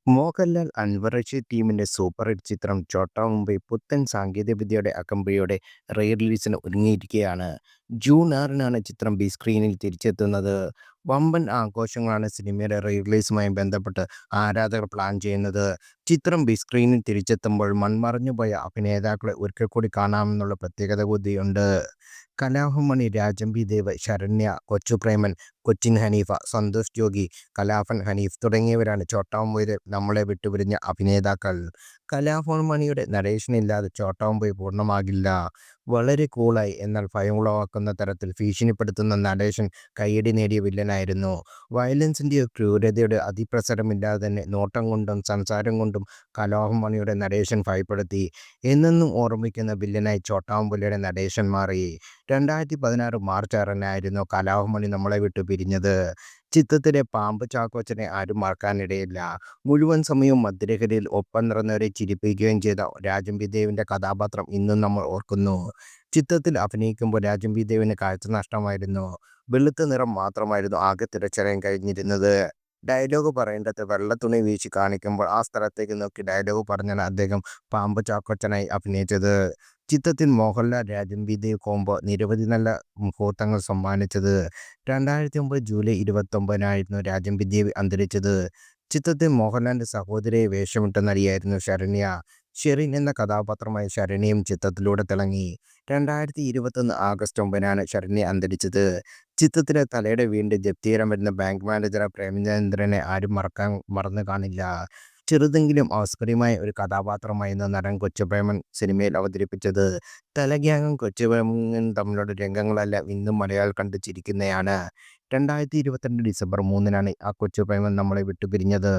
മോഹൻലാൽ, അൻവർ റഷീദ് ടീമിന്റെ super hit ചിത്രം 'ഛോട്ടാ മുംബൈ' പുത്തൻ സാങ്കേതികവിദ്യയുടെ അകമ്പടിയോടെ റീ റിലീസിന് ഒരുങ്ങിയിരിക്കുകയാണ്. ജൂൺ 6-നാണ് ചിത്രം ബിഗ് സ്ക്രീനിൽ തിരിച്ചെത്തുന്നത്. വമ്പൻ ആഘോഷങ്ങളാണ് സിനിമയുടെ റീ റിലീസുമായി ബന്ധപ്പെട്ട് ആരാധകർ പ്ലാൻ ചെയ്യുന്നത്. ചിത്രം ബിഗ് സ്ക്രീനിൽ തിരിച്ചെത്തുമ്പോൾ മൺമറഞ്ഞുപോയ അഭിനേതാക്കളെ ഒരിക്കൽ കൂടി കാണാമെന്നുള്ള പ്രത്യേകത കൂടിയുണ്ട്. കലാഭവൻ മണി, രാജംബി ദേവ്, ശരണ്യ, കൊച്ചു പ്രേമൻ, കൊച്ചിൻ ഹനീഫ, സന്തോഷ് ജോഗി, കലാഭൻ ഹനീഫ് തുടങ്ങിയവരാണ് 'ഛോട്ടാ മുംബൈ'യിലെ നമ്മളെ വിട്ടുപിരിഞ്ഞ അഭിനേതാക്കൾ. കലാഭവൻ മണിയുടെ നരേഷനില്ലാതെ 'ഛോട്ടാ മുംബൈ' പൂർണ്ണമാകില്ല. വളരെ കൂളായി എന്നാൽ ഭയമുളവാക്കുന്ന തരത്തിൽ ഭീഷണിപ്പെടുത്തുന്ന നടേശൻ കയ്യടി നേടിയ വില്ലനായിരുന്നു. വയലൻസിൻ്റെയോ ക്രൂരതയുടെ അതിപ്രസരമില്ലാതെ തന്നെ നോട്ടം കൊണ്ടും സംസാരം കൊണ്ടും കലാഭവൻ മണിയുടെ നടേശൻ ഭയപ്പെടുത്തി. എന്നെന്നും ഓർമ്മിക്കുന്ന വില്ലനായി 'ഛോട്ടാ മുംബൈ'യിലെ നടേശൻ മാറി. 2016 മാർച്ച് 6-നായിരുന്നു കലാഭവൻ മണി നമ്മളെ വിട്ടു പിരിഞ്ഞത്. ചിത്രത്തിലെ പാമ്പ് ചാക്കോച്ചനെ ആരും മറക്കാനിടയില്ല. മുഴുവൻ സമയവും മദ്യലഹരിയിൽ ഒപ്പം നിറഞ്ഞവരെ ചിരിപ്പിക്കുകയും ചെയ്ത രാജംബി ദേവിന്റെ കഥാപാത്രം ഇന്നും നമ്മൾ ഓർക്കുന്നു. ചിത്രത്തിൽ അഭിനയിക്കുമ്പോൾ രാജംബി ദേവിന് കാഴ്ച നഷ്ടമായിരുന്നു. വെളുത്ത നിറം മാത്രമായിരുന്നു ആകെ തിരിച്ചറിയാൻ കഴിഞ്ഞിരുന്നത്. ഡയലോഗ് പറയേണ്ടത് വെള്ളത്തുണി വീശി കാണിക്കുമ്പോൾ ആ സ്ഥലത്തേക്ക് നോക്കി ഡയലോഗ് പറഞ്ഞാണ് അദ്ദേഹം പാമ്പ് ചാക്കോച്ചനായി അഭിനയിച്ചത്. ചിത്രത്തിൽ മോഹൻലാൽ രാജംബി ദേവ് കോംബോ നിരവധി നല്ല മുഹൂർത്തങ്ങൾ സമ്മാനിച്ചത്. 2009 ജൂലൈ 29-നായിരുന്നു രാജംബി ദേവ് അന്തരിച്ചത്. ചിത്രത്തിൽ മോഹൻലാലിന്റെ സഹോദരിയെ വേഷമിട്ട നടിയായിരുന്നു ശരണ്യ. ഷെറിൻ എന്ന കഥാപാത്രമായി ശരണ്യയും ചിത്രത്തിലൂടെ തിളങ്ങി. 2021 ആഗസ്റ്റ് 9-നാണ് ശരണ്യ അന്തരിച്ചത്. ചിത്രത്തിലെ തലയുടെ വീടിന്റെ ജപ്തികരം വരുന്ന ബാങ്ക് മാനേജർ പ്രേമചന്ദ്രനെ ആരും മറന്നു കാണില്ല. ചെറുതെങ്കിലും അവസ്കര്യമായ ഒരു കഥാപാത്രമായിരുന്നു നടൻ കൊച്ചുപ്രേമൻ സിനിമയിൽ അവതരിപ്പിച്ചത്. തലഗ്യാങ്ങും കൊച്ചുപ്രേമനും തമ്മിലുള്ള രംഗങ്ങളെല്ലാം ഇന്നും മലയാളികൾ കണ്ട് ചിരിക്കുന്നതാണ്. 2022 ഡിസംബർ 3-നാണ് ആ കൊച്ചുപ്രേമൻ നമ്മളെ വിട്ടുപിരിഞ്ഞത്.